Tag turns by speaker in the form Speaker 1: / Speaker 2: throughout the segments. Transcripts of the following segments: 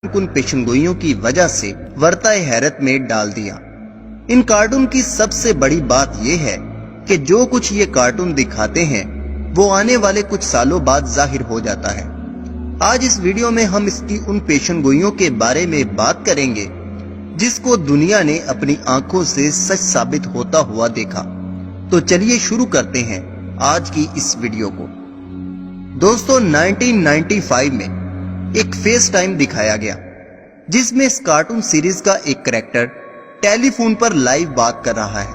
Speaker 1: कन पेशनगोइयों की वजह से वर्ताए हैरत में डाल दिया। इन कार्टून की सबसे बड़ी बात यह है कि जो कुछ ये कार्टून दिखाते हैं वो आने वाले कुछ सालों बाद जाहिर हो जाता है। आज इस वीडियो में हम इसकी उन पेशनगोइयों के बारे में बात करेंगे जिसको दुनिया ने अपनी आंखों से सच साबित होता हुआ देखा। तो चलिए शुरू करते हैं आज की इस वीडियो को। दोस्तों 1995 में एक फेस टाइम दिखाया गया जिसमें इस कार्टून सीरीज का एक कैरेक्टर टेलीफोन पर लाइव बात कर रहा है।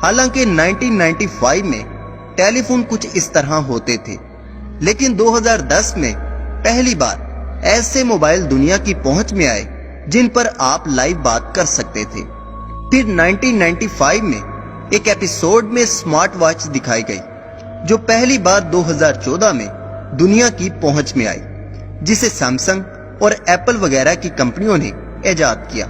Speaker 1: हालांकि 1995 में टेलीफोन कुछ इस तरह होते थे, लेकिन 2010 में पहली बार ऐसे मोबाइल दुनिया की पहुंच में आए जिन पर आप लाइव बात कर सकते थे। फिर 1995 में एक एपिसोड में स्मार्ट वॉच दिखाई गई जो पहली बार 2014 में दुनिया की पहुंच में आई, जिसे सैमसंग और एप्पल वगैरह की कंपनियों ने इजाद किया।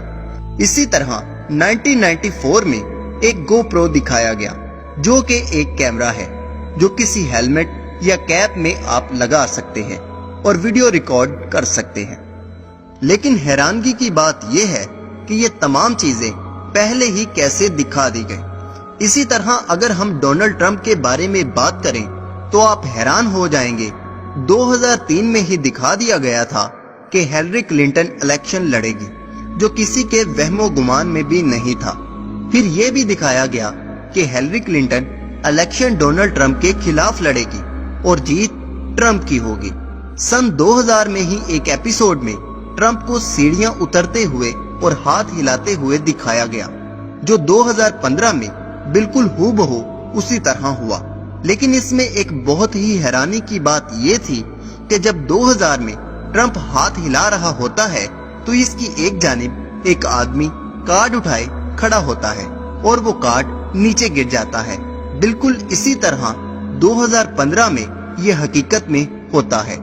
Speaker 1: इसी तरह 1994 में एक GoPro दिखाया गया जो कि एक कैमरा है जो किसी हेलमेट या कैप में आप लगा सकते हैं और वीडियो रिकॉर्ड कर सकते हैं। लेकिन हैरानगी की बात यह है कि ये तमाम चीजें पहले ही कैसे दिखा दी गई। इसी तरह अगर हम डोनाल्ड ट्रंप के बारे में बात करें तो आप हैरान हो जाएंगे। 2003 में ही दिखा दिया गया था कि हिलरी क्लिंटन इलेक्शन लड़ेगी, जो किसी के वहमो गुमान में भी नहीं था। फिर यह भी दिखाया गया कि Hillary Clinton election Donald Trump के खिलाफ लड़ेगी और जीत ट्रंप की होगी। सन 2000 में ही एक एपिसोड में ट्रंप को सीढ़ियां उतरते हुए और हाथ हिलाते हुए दिखाया गया, जो 2015 में बिल्कुल हूबहू उसी तरह हुआ। लेकिन इसमें एक बहुत ही हैरानी की बात यह थी कि जब 2000 में ट्रंप हाथ हिला रहा होता है तो इसकी एक जानिब एक आदमी कार्ड उठाए खड़ा होता है और वो कार्ड नीचे गिर जाता है। बिल्कुल इसी तरह 2015 में यह हकीकत में होता है।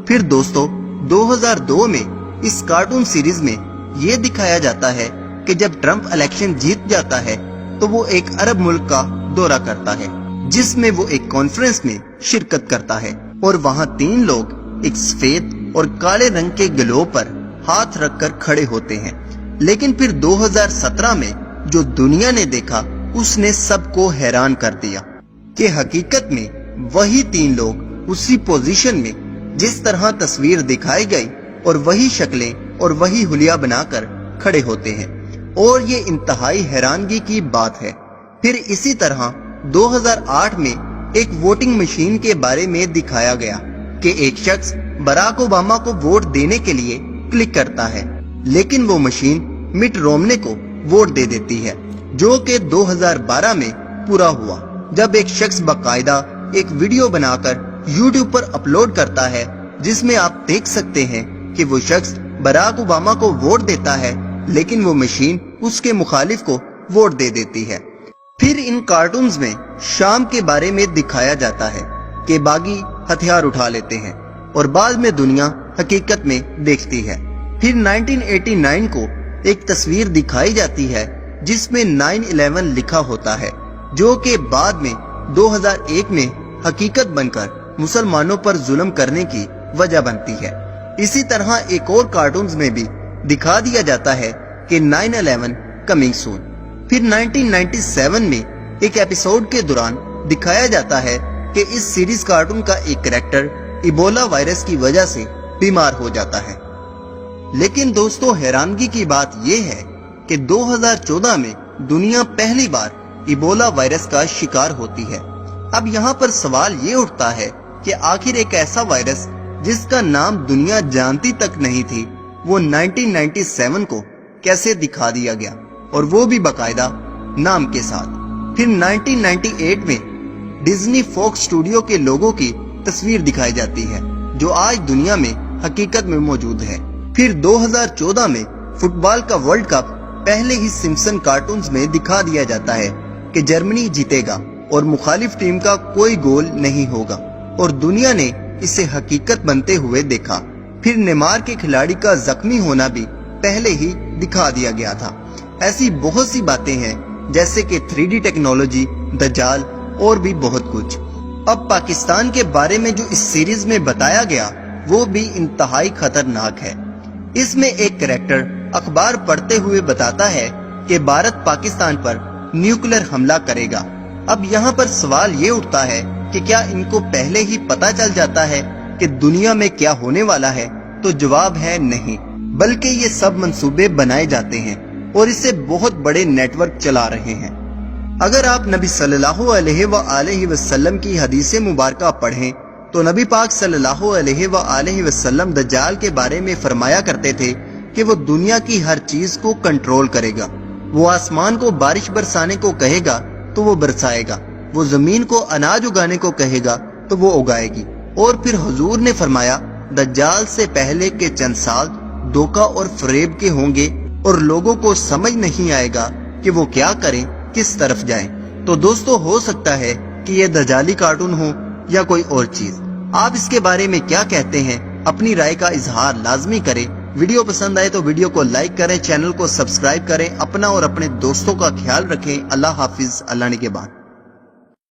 Speaker 1: फिर दोस्तों 2002 में इस कार्टून सीरीज में यह दिखाया जाता है कि जब ट्रंप इलेक्शन जीत जाता है तो वो एक अरब मुल्क का दौरा करता है, जिसमें वो एक कॉन्फ्रेंस में शिरकत करता है और वहाँ 3 लोग एक सफेद और काले रंग के ग्लोब पर हाथ रखकर खड़े होते हैं। लेकिन फिर 2017 में जो दुनिया ने देखा उसने सबको हैरान कर दिया कि हकीकत में वही 3 लोग उसी पोजीशन में जिस तरह तस्वीर दिखाई गई और वही शक्लें और वही हुलिया बनाकर खड़े होते हैं, और ये इंतहाई हैरानगी की बात है। फिर इसी तरह 2008 में एक वोटिंग मशीन के बारे में दिखाया गया कि एक शख्स बराक ओबामा को वोट देने के लिए क्लिक करता है, लेकिन वो मशीन मिट रोमने को वोट दे देती है, जो कि 2012 में पूरा हुआ जब एक शख्स बाकायदा एक वीडियो बनाकर YouTube पर अपलोड करता है जिसमें आप देख सकते हैं कि वो शख्स बराक ओबामा को वोट देता है, लेकिन वो मशीन उसके मुखालिफ को वोट दे देती है। फिर इन कार्टून्स में शाम के बारे में दिखाया जाता है कि बागी हथियार उठा लेते हैं और बाद में दुनिया हकीकत में देखती है। फिर 1989 को एक तस्वीर दिखाई जाती है जिसमें 9/11 लिखा होता है, जो कि बाद में 2001 में हकीकत बनकर मुसलमानों पर जुल्म करने की वजह बनती है। इसी तरह एक और कार्टून्स में भी दिखा दिया जाता है कि 9/11 कमिंग सून। फिर 1997 में एक एपिसोड के दौरान दिखाया जाता है कि इस सीरीज कार्टून का एक कैरेक्टर इबोला वायरस की वजह से बीमार हो जाता है। लेकिन दोस्तों हैरानगी की बात यह है कि 2014 में दुनिया पहली बार इबोला वायरस का शिकार होती है। अब यहाँ पर सवाल ये उठता है कि आखिर एक ऐसा वायरस जिसका नाम दुनिया जानती तक नहीं थी, वो 1997 को कैसे दिखा दिया गया, और वो भी बाकायदा नाम के साथ। फिर 1998 में डिज्नी फॉक्स स्टूडियो के लोगों की तस्वीर दिखाई जाती है जो आज दुनिया में हकीकत में मौजूद है। फिर 2014 में फुटबॉल का वर्ल्ड कप पहले ही सिम्पसन कार्टून्स में दिखा दिया जाता है कि जर्मनी जीतेगा और मुखालिफ टीम का कोई गोल नहीं होगा, और दुनिया ने इसे हकीकत बनते हुए देखा। फिर नेमार के खिलाड़ी का जख्मी होना भी पहले ही दिखा दिया गया था। ऐसी बहुत सी बातें हैं जैसे कि 3D टेक्नोलॉजी, दज्जाल और भी बहुत कुछ। अब पाकिस्तान के बारे में जो इस सीरीज में बताया गया वो भी इंतहाई खतरनाक है। इसमें एक कैरेक्टर अखबार पढ़ते हुए बताता है कि भारत पाकिस्तान पर न्यूक्लियर हमला करेगा। अब यहाँ पर सवाल ये उठता है कि क्या इनको पहले ही पता चल जाता है कि दुनिया में क्या होने वाला है? तो जवाब है नहीं, बल्कि ये सब मंसूबे बनाए जाते हैं और इससे बहुत बड़े नेटवर्क चला रहे हैं। अगर आप नबी सल्लल्लाहु अलैहि वसल्लम की हदीस मुबारका पढ़ें तो नबी पाक सल्लल्लाहु अलैहि वसल्लम दज्जाल के बारे में फरमाया करते थे कि वो दुनिया की हर चीज को कंट्रोल करेगा। वो आसमान को बारिश बरसाने को कहेगा तो वो बरसाएगा, वो जमीन को अनाज उगाने को कहेगा तो वो उगाएगी। और फिर हुजूर ने फरमाया दज्जाल से पहले के चंद साल धोखा और फरेब के होंगे और लोगों को समझ नहीं आएगा कि वो क्या करें, किस तरफ जाएं। तो दोस्तों, हो सकता है कि ये दज्जाली कार्टून हो या कोई और चीज। आप इसके बारे में क्या कहते हैं? अपनी राय का इजहार लाजमी करें। वीडियो पसंद आए तो वीडियो को लाइक करें, चैनल को सब्सक्राइब करें, अपना और अपने दोस्तों का ख्याल रखें। अल्लाह हाफिज, अल्लाह निगहबान।